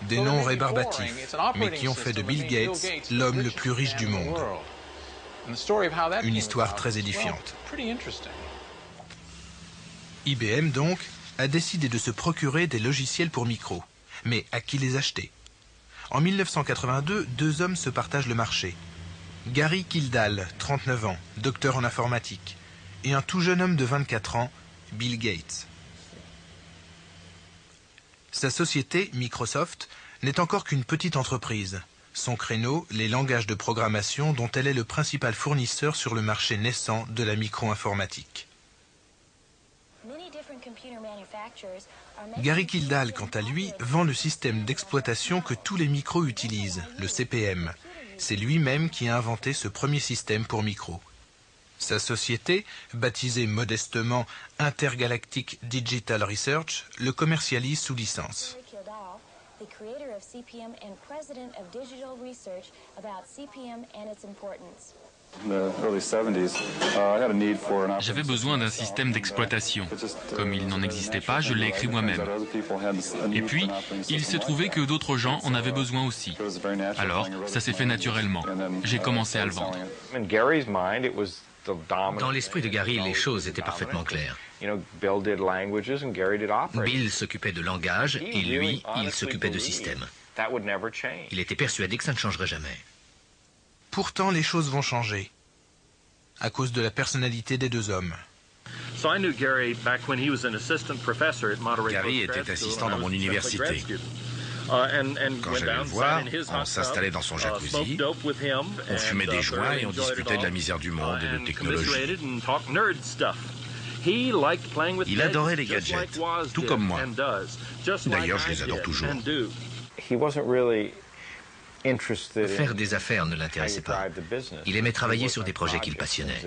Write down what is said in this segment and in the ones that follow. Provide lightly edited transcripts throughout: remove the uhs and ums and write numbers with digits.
Des noms rébarbatifs, mais qui ont fait de Bill Gates l'homme le plus riche du monde. Une histoire très édifiante. IBM, donc, a décidé de se procurer des logiciels pour micro. Mais à qui les acheter? En 1982, deux hommes se partagent le marché. Gary Kildall, 39 ans, docteur en informatique, et un tout jeune homme de 24 ans, Bill Gates. Sa société, Microsoft, n'est encore qu'une petite entreprise. Son créneau, les langages de programmation dont elle est le principal fournisseur sur le marché naissant de la micro-informatique. Gary Kildall, quant à lui, vend le système d'exploitation que tous les micros utilisent, le CP/M. C'est lui-même qui a inventé ce premier système pour micro. Sa société, baptisée modestement Intergalactic Digital Research, le commercialise sous licence. J'avais besoin d'un système d'exploitation. Comme il n'en existait pas, je l'ai écrit moi-même. Et puis, il s'est trouvé que d'autres gens en avaient besoin aussi. Alors, ça s'est fait naturellement. J'ai commencé à le vendre. Dans l'esprit de Gary, les choses étaient parfaitement claires. Bill s'occupait de langage et lui, il s'occupait de système. Il était persuadé que ça ne changerait jamais. Pourtant, les choses vont changer, à cause de la personnalité des deux hommes. Gary était assistant dans mon université. Quand j'allais le voir, on s'installait dans son jacuzzi, on fumait des joints et on discutait de la misère du monde et de technologie. Il adorait les gadgets, tout comme moi. D'ailleurs, je les adore toujours. Faire des affaires ne l'intéressait pas. Il aimait travailler sur des projets qu'il passionnait.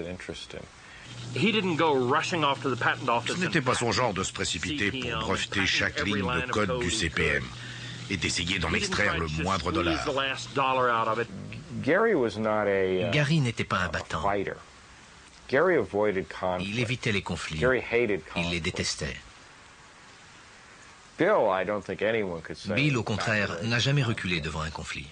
Ce n'était pas son genre de se précipiter pour breveter chaque ligne de code du CP/M et d'essayer d'en extraire le moindre dollar. Gary n'était pas un battant. Il évitait les conflits. Il les détestait. Bill, au contraire, n'a jamais reculé devant un conflit.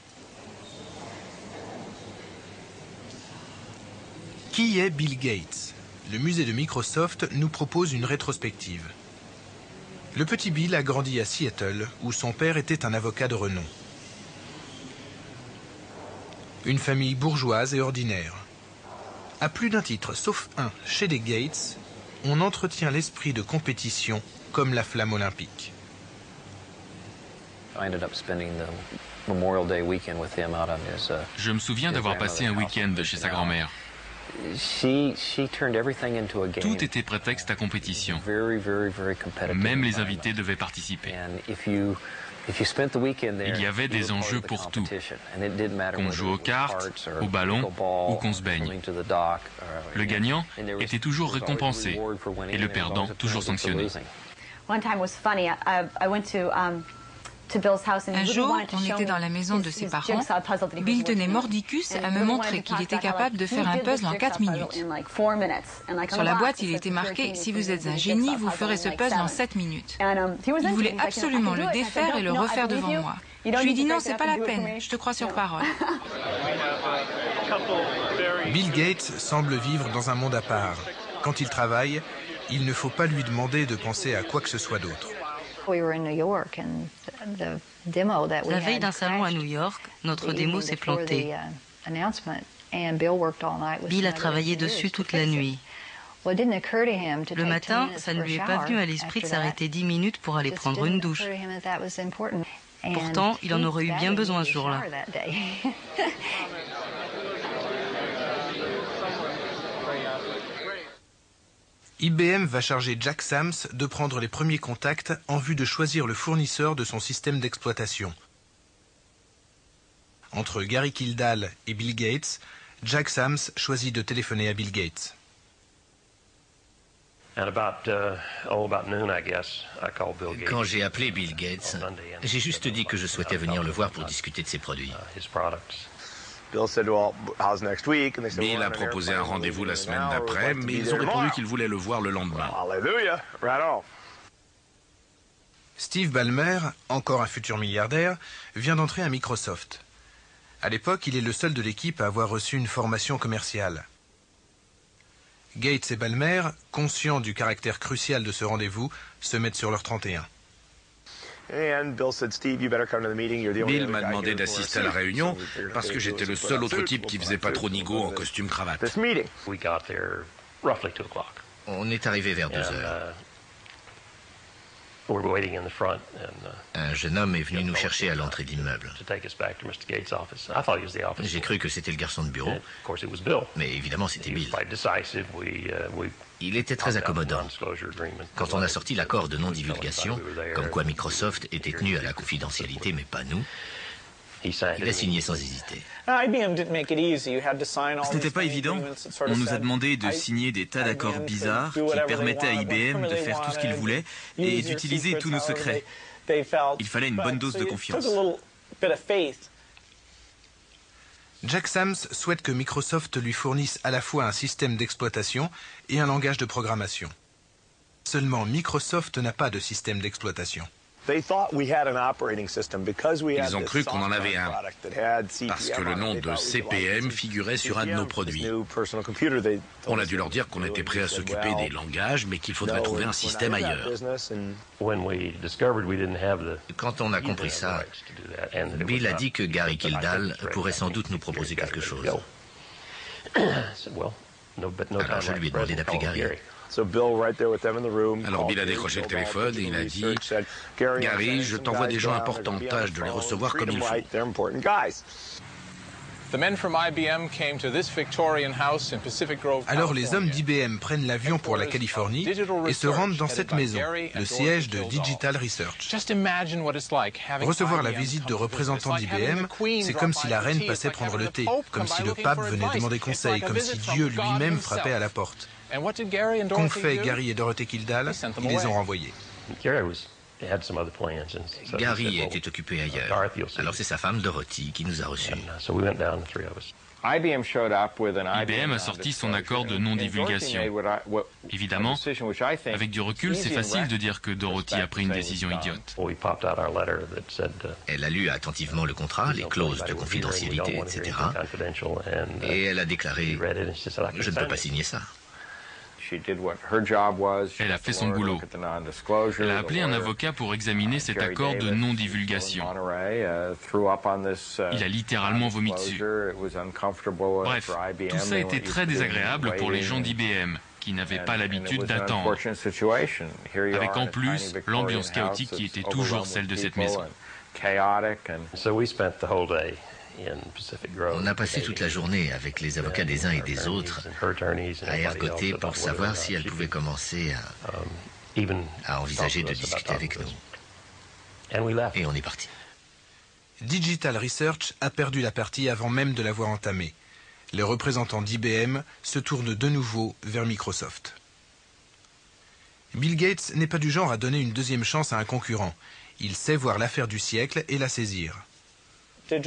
Qui est Bill Gates? Le musée de Microsoft nous propose une rétrospective. Le petit Bill a grandi à Seattle, où son père était un avocat de renom. Une famille bourgeoise et ordinaire. À plus d'un titre, sauf un, chez les Gates, on entretient l'esprit de compétition comme la flamme olympique. Je me souviens d'avoir passé un week-end chez sa grand-mère. Tout était prétexte à compétition. Même les invités devaient participer. Il y avait des enjeux pour tout. Qu'on joue aux cartes, au ballon ou qu'on se baigne. Le gagnant était toujours récompensé et le perdant toujours sanctionné. Un jour, on était dans la maison de ses parents. Bill tenait mordicus à me montrer qu'il était capable de faire un puzzle en 4 minutes. Sur la boîte, il était marqué « Si vous êtes un génie, vous ferez ce puzzle en 7 minutes ». Il voulait absolument le défaire et le refaire devant moi. Je lui ai dit « Non, c'est pas la peine, je te crois sur parole ». Bill Gates semble vivre dans un monde à part. Quand il travaille, il ne faut pas lui demander de penser à quoi que ce soit d'autre. La veille d'un salon à New York, notre démo s'est plantée. Bill a travaillé dessus toute la nuit. Le matin, ça ne lui est pas venu à l'esprit de s'arrêter 10 minutes pour aller prendre une douche. Pourtant, il en aurait eu bien besoin ce jour-là. IBM va charger Jack Sams de prendre les premiers contacts en vue de choisir le fournisseur de son système d'exploitation. Entre Gary Kildall et Bill Gates, Jack Sams choisit de téléphoner à Bill Gates. Quand j'ai appelé Bill Gates, j'ai juste dit que je souhaitais venir le voir pour discuter de ses produits. Bill a proposé un rendez-vous la semaine d'après, mais ils ont répondu qu'ils voulaient le voir le lendemain. Steve Ballmer, encore un futur milliardaire, vient d'entrer à Microsoft. À l'époque, il est le seul de l'équipe à avoir reçu une formation commerciale. Gates et Ballmer, conscients du caractère crucial de ce rendez-vous, se mettent sur leur 31. Bill m'a demandé d'assister à la réunion parce que j'étais le seul autre type qui faisait pas trop nigo en costume cravate. On est arrivé vers 2 heures. Un jeune homme est venu nous chercher à l'entrée de l'immeuble. J'ai cru que c'était le garçon de bureau, mais évidemment c'était Bill. Il était très accommodant. Quand on a sorti l'accord de non-divulgation, comme quoi Microsoft était tenu à la confidentialité mais pas nous, il a signé sans hésiter. Ce n'était pas évident. On nous a demandé de signer des tas d'accords bizarres qui permettaient à IBM de faire tout ce qu'il voulait et d'utiliser tous nos secrets. Il fallait une bonne dose de confiance. Jack Sams souhaite que Microsoft lui fournisse à la fois un système d'exploitation et un langage de programmation. Seulement, Microsoft n'a pas de système d'exploitation. Ils ont cru qu'on en avait un, parce que le nom de CPM figurait sur un de nos produits. On a dû leur dire qu'on était prêt à s'occuper des langages, mais qu'il faudrait trouver un système ailleurs. Quand on a compris ça, Bill a dit que Gary Kildall pourrait sans doute nous proposer quelque chose. Alors je lui ai demandé d'appeler Gary. Alors Bill a décroché le téléphone et il a dit « Gary, je t'envoie des gens importants, tâche de les recevoir comme il faut. » Alors les hommes d'IBM prennent l'avion pour la Californie et se rendent dans cette maison, le siège de Digital Research. Recevoir la visite de représentants d'IBM, c'est comme si la reine passait prendre le thé, comme si le pape venait demander conseil, comme si Dieu lui-même frappait à la porte. Qu'ont fait Gary et Dorothy Kildall? Ils les ont renvoyés. Gary était occupé ailleurs. Alors c'est sa femme Dorothy qui nous a reçus. IBM a sorti son accord de non-divulgation. Évidemment, avec du recul, c'est facile de dire que Dorothy a pris une décision idiote. Elle a lu attentivement le contrat, les clauses de confidentialité, etc. Et elle a déclaré « Je ne peux pas signer ça ». Elle a fait son boulot. Elle a appelé un avocat pour examiner cet accord de non-divulgation. Il a littéralement vomi dessus. Bref, tout ça était très désagréable pour les gens d'IBM, qui n'avaient pas l'habitude d'attendre. Avec en plus l'ambiance chaotique qui était toujours celle de cette maison. On a passé toute la journée avec les avocats des uns et des autres à ergoter pour savoir si elles pouvaient commencer à envisager de discuter avec nous. Et on est parti. Digital Research a perdu la partie avant même de l'avoir entamée. Les représentants d'IBM se tournent de nouveau vers Microsoft. Bill Gates n'est pas du genre à donner une deuxième chance à un concurrent. Il sait voir l'affaire du siècle et la saisir. Il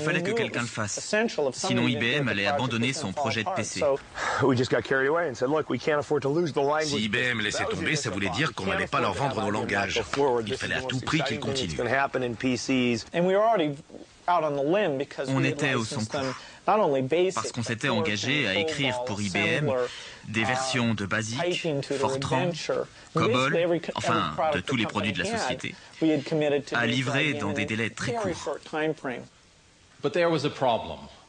fallait que quelqu'un le fasse. Sinon IBM allait abandonner son projet de PC. Si IBM laissait tomber, ça voulait dire qu'on n'allait pas leur vendre nos langages. Il fallait à tout prix qu'ils continuent. On était au son cours, parce qu'on s'était engagé à écrire pour IBM des versions de BASIC, Fortran, COBOL, enfin de tous les produits de la société, à livrer dans des délais très courts.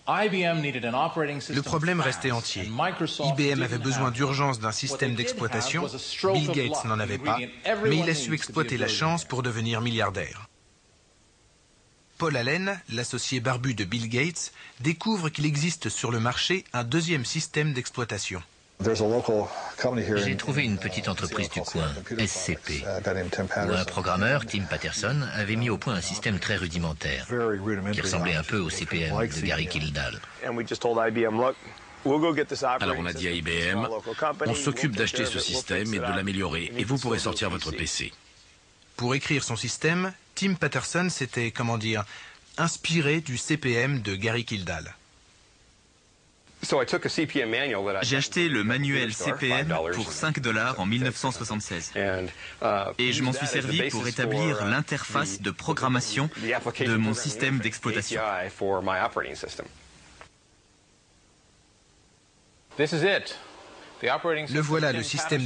Le problème restait entier. IBM avait besoin d'urgence d'un système d'exploitation, Bill Gates n'en avait pas, mais il a su exploiter la chance pour devenir milliardaire. Paul Allen, l'associé barbu de Bill Gates, découvre qu'il existe sur le marché un deuxième système d'exploitation. J'ai trouvé une petite entreprise du coin, SCP, où un programmeur, Tim Patterson, avait mis au point un système très rudimentaire, qui ressemblait un peu au CPM de Gary Kildall. Alors on a dit à IBM, on s'occupe d'acheter ce système et de l'améliorer, et vous pourrez sortir votre PC. Pour écrire son système, Tim Patterson s'était, inspiré du CPM de Gary Kildall. J'ai acheté le manuel CPM pour $5 en 1976. Et je m'en suis servi pour établir l'interface de programmation de mon système d'exploitation. Le voilà, le système